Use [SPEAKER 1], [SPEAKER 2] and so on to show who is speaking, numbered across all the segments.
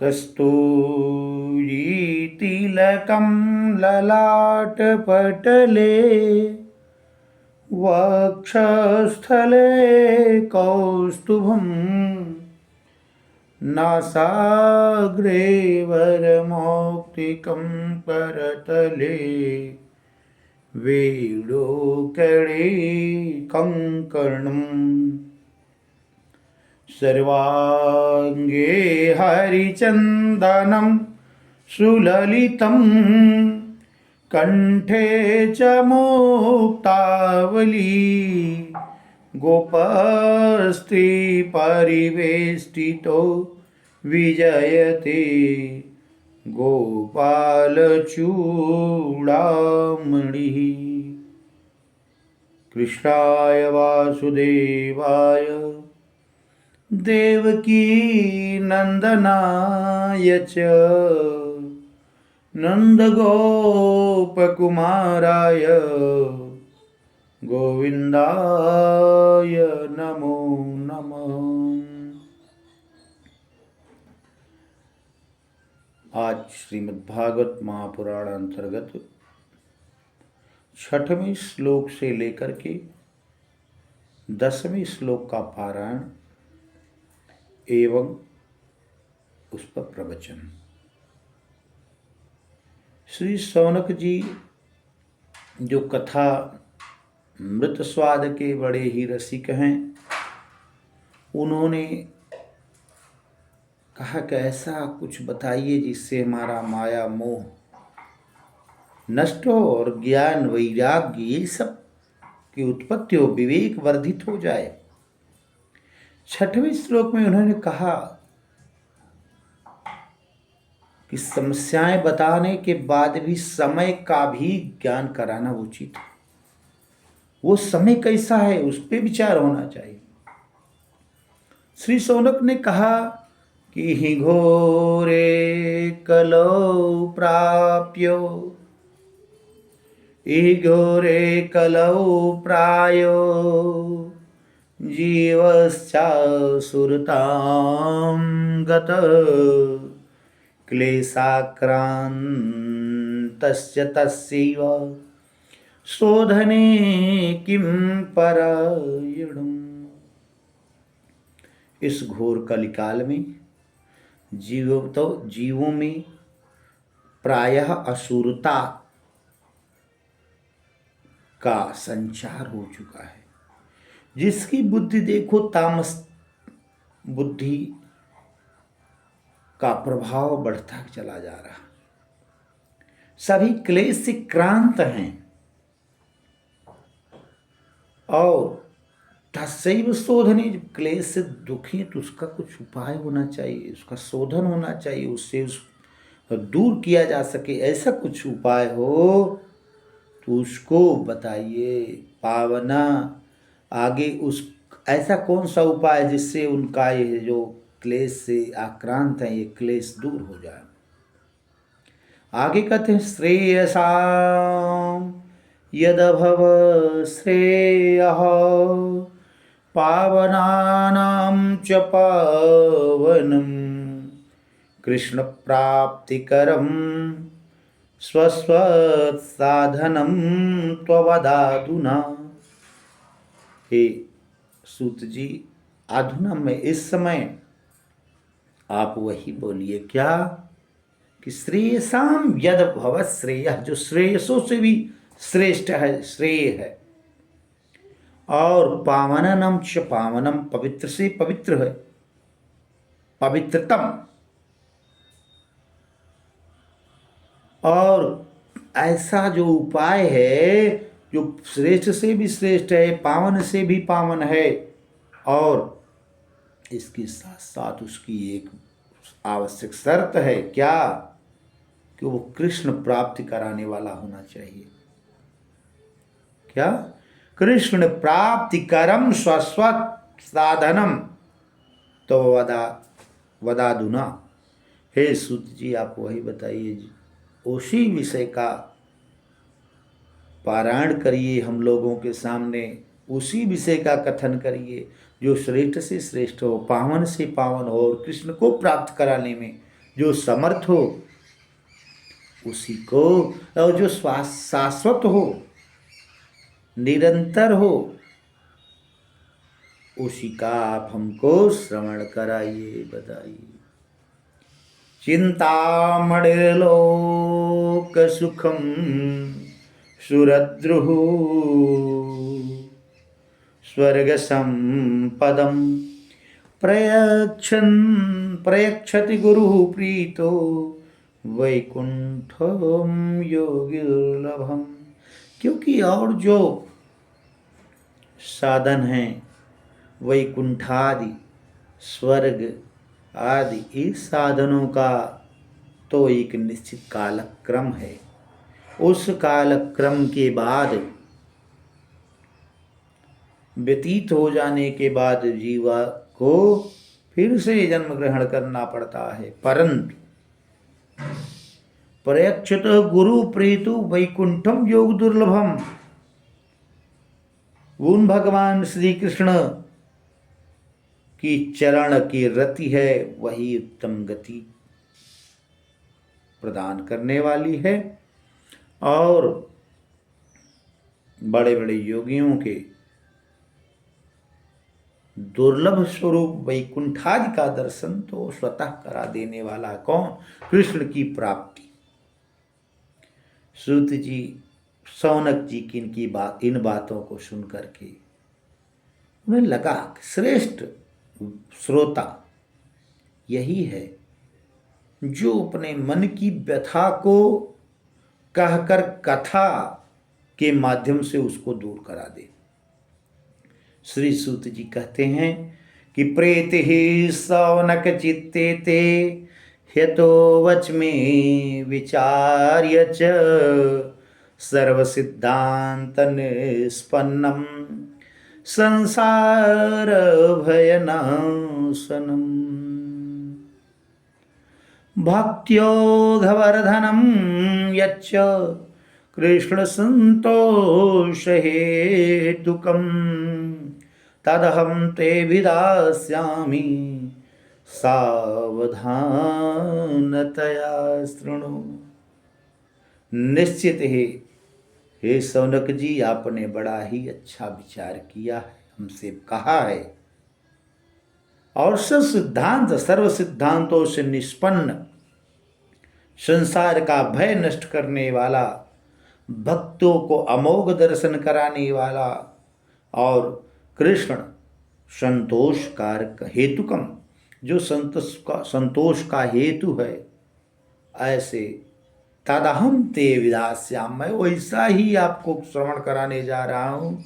[SPEAKER 1] कस्तूरीतिलकं ललाटपटले वक्षस्थले कौस्तुभं नासाग्रे वरमौक्तिकं करतले वेणुकणे कङ्कणम् सर्वांगे हरिचन्दनं सुललितं कंठे च मुक्तावली गोपस्त्री परिवेष्टितो विजयते गोपालचूडामणिः। कृष्णाय वासुदेवाय देवकी नंदनाय च नंदगोपकुमाराय गोविंदाय नमो नमः। आज श्रीमद्भागवत महापुराण अंतर्गत 6वें श्लोक से लेकर के 10वें श्लोक का पारायण एवं उस पर प्रवचन। श्री शौनक जी जो कथा मृत स्वाद के बड़े ही रसिक हैं, उन्होंने कहा कि ऐसा कुछ बताइए जिससे हमारा माया मोह नष्ट हो और ज्ञान वैराग्य ये सब की उत्पत्ति हो, विवेक वर्धित हो जाए। 6वें श्लोक में उन्होंने कहा कि समस्याएं बताने के बाद भी समय का भी ज्ञान कराना उचित है। वो समय कैसा है उस पर विचार होना चाहिए। श्री शौनक ने कहा कि ही घोरे कलौ प्राप्यो, ही घोरे कलौ प्रायो जीवश्चासुरतां गत क्लेशाक्रान्तस्य तस्यैव शोधने किं परायणम्। इस घोर कलिकाल में जीवों में प्रायः असुरता का संचार हो चुका है। जिसकी बुद्धि देखो तामस बुद्धि का प्रभाव बढ़ता चला जा रहा। सभी क्लेश से क्रांत हैं और तस्सैव शोधने, जब क्लेश से दुखी है तो उसका कुछ उपाय होना चाहिए, उसका शोधन होना चाहिए, उससे दूर किया जा सके। ऐसा कुछ उपाय हो तो उसको बताइए पावना। आगे उस ऐसा कौन सा उपाय जिससे उनका ये जो क्लेश से आक्रांत है ये क्लेश दूर हो जाए। आगे कहते हैं श्रेयसां यदभव श्रेयः पावनानां च पावनं कृष्ण प्राप्तिकरं स्वस्वसाधनं त्ववदाधुना। हे सूत जी, अधुना में इस समय आप वही बोलिए क्या कि श्रेयसाम यद भवत श्रेय, जो श्रेयसों से भी श्रेष्ठ है, श्रेय है, और पावननम च पावनम, पवित्र से पवित्र है, पवित्रतम, और ऐसा जो उपाय है जो श्रेष्ठ से भी श्रेष्ठ है, पावन से भी पावन है, और इसके साथ साथ उसकी एक आवश्यक शर्त है क्या कि वो कृष्ण प्राप्ति कराने वाला होना चाहिए। क्या? कृष्ण प्राप्ति करम स्वस्वत साधनम तो वदाधुना। हे सूत जी, आप वही बताइए, उसी विषय का पारायण करिए हम लोगों के सामने, उसी विषय का कथन करिए जो श्रेष्ठ से श्रेष्ठ हो, पावन से पावन हो और कृष्ण को प्राप्त कराने में जो समर्थ हो उसी को, और जो शाश्वत हो, निरंतर हो, उसी का आप हमको श्रवण कराइए, बताइए। चिंतामणिर्लोक सुखम सुरद्रुः स्वर्ग संपदम प्रयच्छति गुरु प्रीतो वैकुंठम योगी दुर्लभम। क्योंकि और जो साधन हैं, वैकुंठादि, स्वर्ग आदि, इस साधनों का तो एक निश्चित कालक्रम है। उस कालक्रम के बाद, व्यतीत हो जाने के बाद जीवा को फिर से जन्म ग्रहण करना पड़ता है। परंतु प्रयच्छत गुरु प्रीतु वैकुंठम योग दुर्लभम, उन भगवान श्री कृष्ण की चरण की रति है, वही उत्तम गति प्रदान करने वाली है। और बड़े बड़े योगियों के दुर्लभ स्वरूप वैकुंठादि का दर्शन तो स्वतः करा देने वाला कौन? कृष्ण की प्राप्ति। सूत जी, सौनक जी की इन बातों को सुन करके उन्हें लगा कि श्रेष्ठ श्रोता यही है जो अपने मन की व्यथा को कहकर कथा के माध्यम से उसको दूर करा दे। श्री सूत जी कहते हैं कि प्रेति ही सौनक चित्ते ते ह्यतो वच में विचार्य च सर्व सिद्धांत निष्पन्नम संसार भयनाशनम भक्त्योघवर्धनम यच्च कृष्ण संतोष हेतुकम तदहं ते विदास्यामि सावधानतया शृणु। निश्चित है हे सौनक जी, आपने बड़ा ही अच्छा विचार किया है, हमसे कहा है। और सर्व सिद्धांतों से निष्पन्न, संसार का भय नष्ट करने वाला, भक्तों को अमोघ दर्शन कराने वाला, और कृष्ण संतोष कारक हेतुकम, जो संतोष का हेतु है, ऐसे तदहम ते विदास्याम, मैं वैसा ही आपको श्रवण कराने जा रहा हूँ।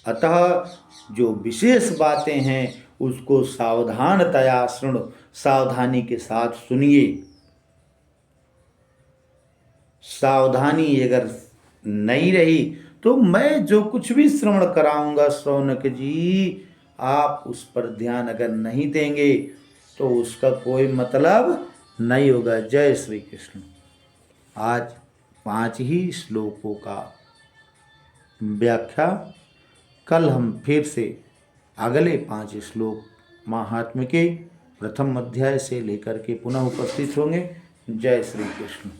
[SPEAKER 1] अतः जो विशेष बातें हैं उसको सावधानतया शृणु, सावधानी के साथ सुनिए। सावधानी अगर नहीं रही तो मैं जो कुछ भी श्रवण कराऊंगा सौनक जी, आप उस पर ध्यान अगर नहीं देंगे तो उसका कोई मतलब नहीं होगा। जय श्री कृष्ण। आज 5 ही श्लोकों का व्याख्या, कल हम फिर से अगले 5 श्लोक महात्म्य के प्रथम अध्याय से लेकर के पुनः उपस्थित होंगे। जय श्री कृष्ण।